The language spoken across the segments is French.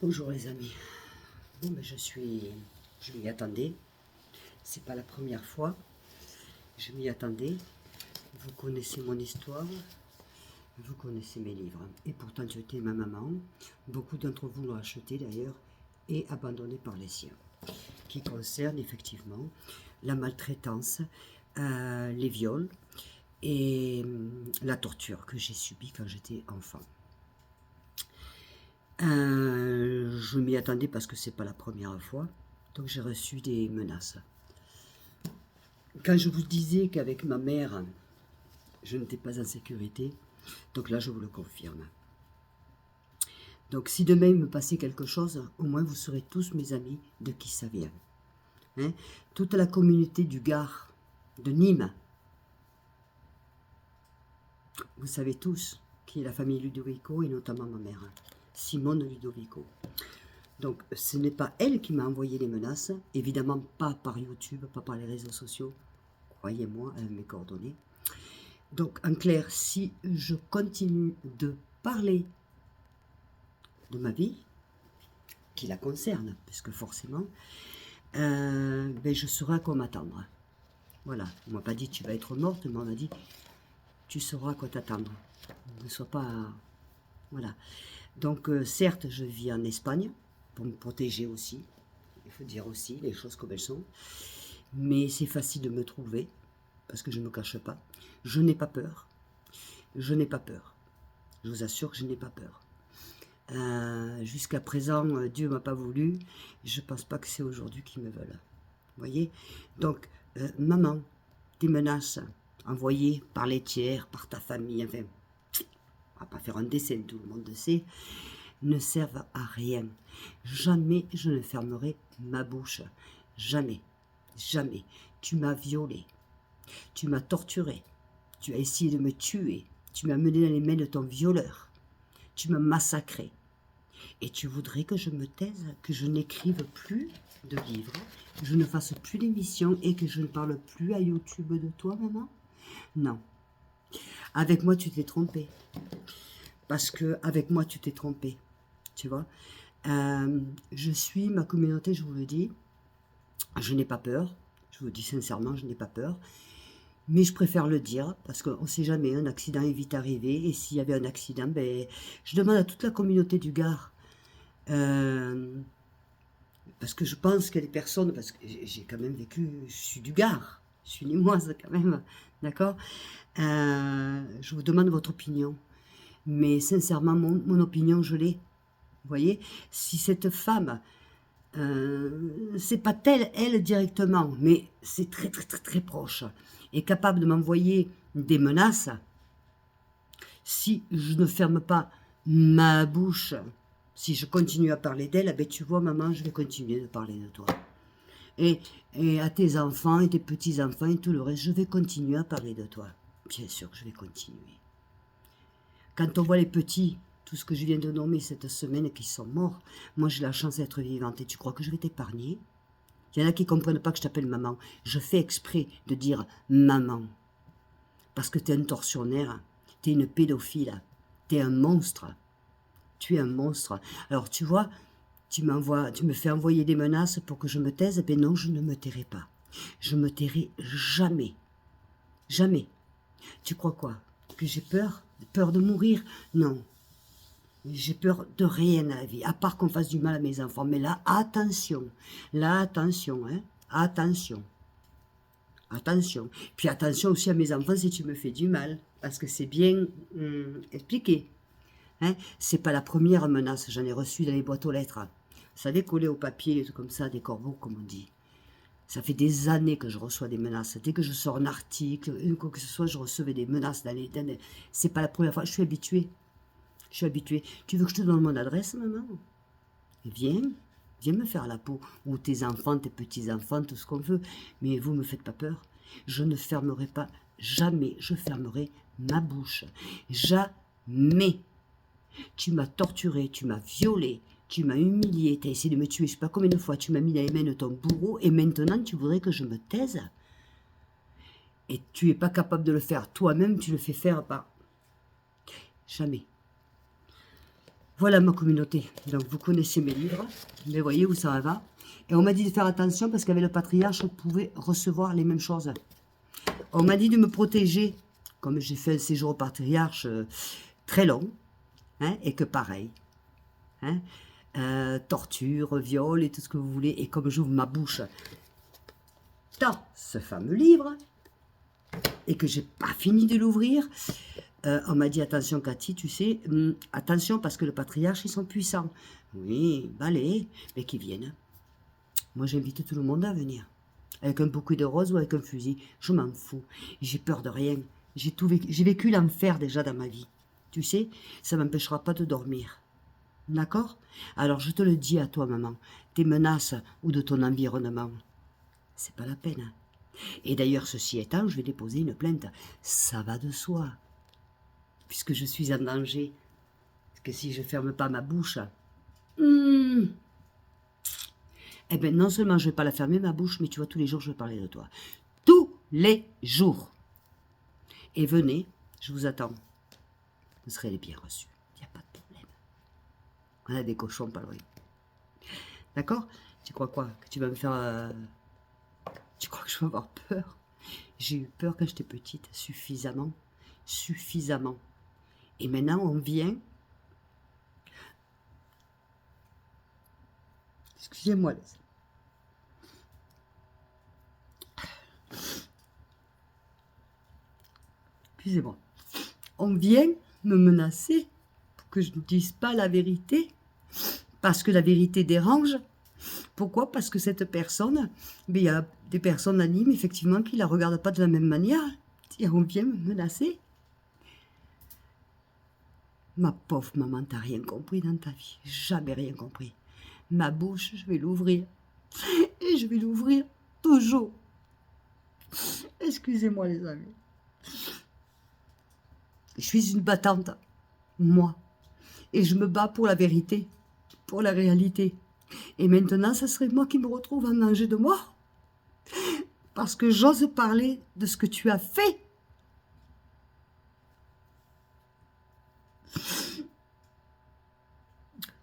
Bonjour les amis. Bon, ben je m'y attendais. C'est pas la première fois. Je m'y attendais. Vous connaissez mon histoire. Vous connaissez mes livres. Et pourtant, tu étais ma maman. Beaucoup d'entre vous l'ont acheté d'ailleurs et abandonné par les siens. Qui concerne effectivement la maltraitance, les viols et la torture que j'ai subie quand j'étais enfant. Je m'y attendais parce que c'est pas la première fois, donc j'ai reçu des menaces. Quand je vous disais qu'avec ma mère, je n'étais pas en sécurité, donc là je vous le confirme. Donc si demain il me passait quelque chose, au moins vous saurez tous mes amis de qui ça vient. Hein? Toute la communauté du Gard, de Nîmes, vous savez tous qui est la famille Ludovico et notamment ma mère, Simone Ludovico. Donc ce n'est pas elle qui m'a envoyé les menaces, évidemment pas par YouTube, pas par les réseaux sociaux, croyez-moi, elle a mes coordonnées. Donc en clair, si je continue de parler de ma vie, qui la concerne, puisque forcément, ben je saurai à quoi m'attendre. Voilà, on m'a pas dit tu vas être morte, mais on m'a dit tu sauras à quoi t'attendre. Ne sois pas... Voilà. Donc certes, je vis en Espagne, pour me protéger aussi, il faut dire aussi les choses comme elles sont, mais c'est facile de me trouver, parce que je ne me cache pas, je n'ai pas peur, je n'ai pas peur, je vous assure que je n'ai pas peur. Jusqu'à présent, Dieu m'a pas voulu, je pense pas que c'est aujourd'hui qu'ils me veulent, vous voyez. Donc, maman, tes menaces envoyées par les tiers, par ta famille, enfin, on va pas faire un dessin, tout le monde le sait, ne servent à rien. Jamais je ne fermerai ma bouche. Jamais. Jamais. Tu m'as violée. Tu m'as torturée. Tu as essayé de me tuer. Tu m'as mené dans les mains de ton violeur. Tu m'as massacré. Et tu voudrais que je me taise, que je n'écrive plus de livres, que je ne fasse plus d'émissions et que je ne parle plus à YouTube de toi, maman? Non. Avec moi, tu t'es trompée. Parce que avec moi, tu t'es trompée. Tu vois, je suis ma communauté, je vous le dis, je n'ai pas peur, je vous le dis sincèrement, je n'ai pas peur, mais je préfère le dire, parce qu'on ne sait jamais, un accident est vite arrivé, et s'il y avait un accident, ben, je demande à toute la communauté du Gard, parce que je pense que les personnes, parce que j'ai quand même vécu, je suis du Gard, je suis nîmoise quand même, d'accord, je vous demande votre opinion, mais sincèrement, mon opinion, je l'ai. Vous voyez, si cette femme, c'est pas elle directement, mais c'est très très très très proche, est capable de m'envoyer des menaces, si je ne ferme pas ma bouche, si je continue à parler d'elle, ben tu vois maman, je vais continuer de parler de toi. Et à tes enfants et tes petits-enfants et tout le reste, je vais continuer à parler de toi. Bien sûr que je vais continuer. Quand on voit les petits, tout ce que je viens de nommer cette semaine, qui sont morts, moi j'ai la chance d'être vivante. Et tu crois que je vais t'épargner? Il y en a qui ne comprennent pas que je t'appelle maman. Je fais exprès de dire maman. Parce que tu es un tortionnaire, tu es une pédophile, tu es un monstre. Tu es un monstre. Alors tu vois, tu me fais envoyer des menaces pour que je me taise. Ben non, je ne me tairai pas. Je me tairai jamais. Jamais. Tu crois quoi? Que j'ai peur? Peur de mourir? Non. J'ai peur de rien à la vie, à part qu'on fasse du mal à mes enfants. Mais là, attention. Là, attention, hein. Attention. Attention. Puis attention aussi à mes enfants si tu me fais du mal. Parce que c'est bien expliqué. Hein. C'est pas la première menace. J'en ai reçu dans les boîtes aux lettres. Ça avait collé au papier, comme ça, des corbeaux, comme on dit. Ça fait des années que je reçois des menaces. Dès que je sors un article, quoi que ce soit, je recevais des menaces dans les... C'est pas la première fois. Je suis habituée. Je suis habituée. Tu veux que je te donne mon adresse, maman? Viens. Viens me faire la peau. Ou tes enfants, tes petits-enfants, tout ce qu'on veut. Mais vous ne me faites pas peur. Je ne fermerai pas. Jamais je fermerai ma bouche. Jamais. Tu m'as torturé, tu m'as violé, tu m'as humilié, tu as essayé de me tuer, je ne sais pas combien de fois, tu m'as mis dans les mains de ton bourreau, et maintenant tu voudrais que je me taise? Et tu n'es pas capable de le faire toi-même, tu le fais faire par... Jamais. Voilà ma communauté. Donc, vous connaissez mes livres. Mais voyez où ça va. Et on m'a dit de faire attention parce qu'avec le patriarche, on pouvait recevoir les mêmes choses. On m'a dit de me protéger. Comme j'ai fait un séjour au patriarche très long. Hein, et que pareil. Hein, torture, viol et tout ce que vous voulez. Et comme j'ouvre ma bouche dans ce fameux livre, et que j'ai pas fini de l'ouvrir, on m'a dit, attention Cathy, tu sais, attention parce que le patriarche, ils sont puissants. Oui, allez, mais qu'ils viennent. Moi, j'invite tout le monde à venir. Avec un bouquet de roses ou avec un fusil, je m'en fous. J'ai peur de rien. J'ai vécu l'enfer déjà dans ma vie. Tu sais, ça m'empêchera pas de dormir. D'accord? Alors, je te le dis à toi, maman, tes menaces ou de ton environnement, c'est pas la peine. Et d'ailleurs, ceci étant, je vais déposer une plainte. Ça va de soi. Puisque je suis en danger. Parce que si je ferme pas ma bouche, eh bien, non seulement je vais pas la fermer, ma bouche, mais tu vois, tous les jours, je vais parler de toi. Tous les jours. Et venez, je vous attends. Vous serez les bien reçus. Il n'y a pas de problème. On a des cochons pas loin. D'accord? Tu crois quoi? Que tu vas me faire... Tu crois que je vais avoir peur? J'ai eu peur quand j'étais petite, suffisamment. Suffisamment. Et maintenant, on vient... Excusez-moi. Excusez-moi. On vient me menacer pour que je ne dise pas la vérité. Parce que la vérité dérange. Pourquoi? Parce que cette personne, il y a des personnes animes, effectivement, qui ne la regardent pas de la même manière. Et on vient me menacer. Ma pauvre maman, t'as rien compris dans ta vie. Jamais rien compris. Ma bouche, je vais l'ouvrir. Et je vais l'ouvrir toujours. Excusez-moi les amis. Je suis une battante. Moi. Et je me bats pour la vérité. Pour la réalité. Et maintenant, ça serait moi qui me retrouve en danger de mort. Parce que j'ose parler de ce que tu as fait.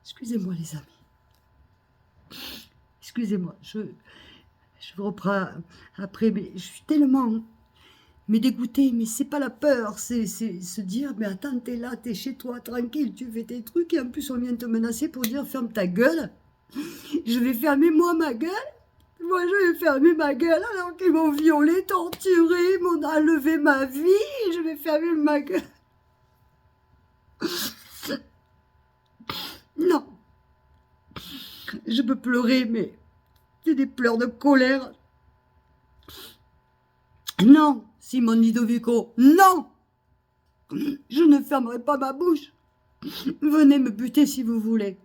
Excusez-moi les amis. Excusez-moi, je vous reprends après, mais je suis tellement dégoûtée, mais c'est pas la peur, c'est se dire, mais attends, t'es là, t'es chez toi, tranquille, tu fais tes trucs, et en plus on vient te menacer pour dire, ferme ta gueule. Je vais fermer moi ma gueule. Moi je vais fermer ma gueule alors qu'ils m'ont violée, torturée, m'ont enlevé ma vie, et je vais fermer ma gueule. Non. Je peux pleurer, mais c'est des pleurs de colère. Non, Simone Ludovico, non. Je ne fermerai pas ma bouche. Venez me buter si vous voulez.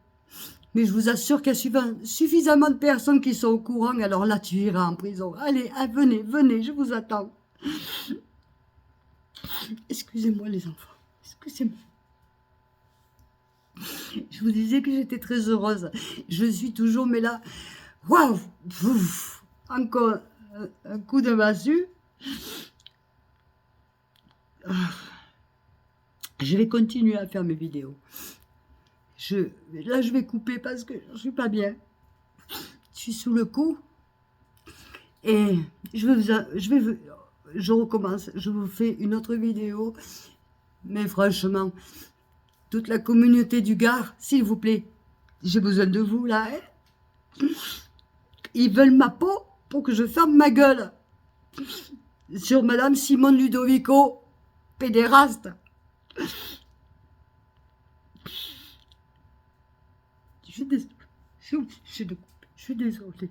Mais je vous assure qu'il y a suffisamment de personnes qui sont au courant, alors là tu iras en prison. Allez, venez, venez, je vous attends. Excusez-moi les enfants, excusez-moi. Je vous disais que j'étais très heureuse. Je suis toujours, mais là, waouh, encore un coup de massue. Je vais continuer à faire mes vidéos. Là, je vais couper parce que je suis pas bien. Je suis sous le coup. Et je recommence. Je vous fais une autre vidéo. Mais franchement, toute la communauté du Gard, s'il vous plaît, j'ai besoin de vous là. Hein. Ils veulent ma peau pour que je ferme ma gueule. Sur Madame Simone Ludovico, pédéraste. Je suis désolée. Je suis désolée.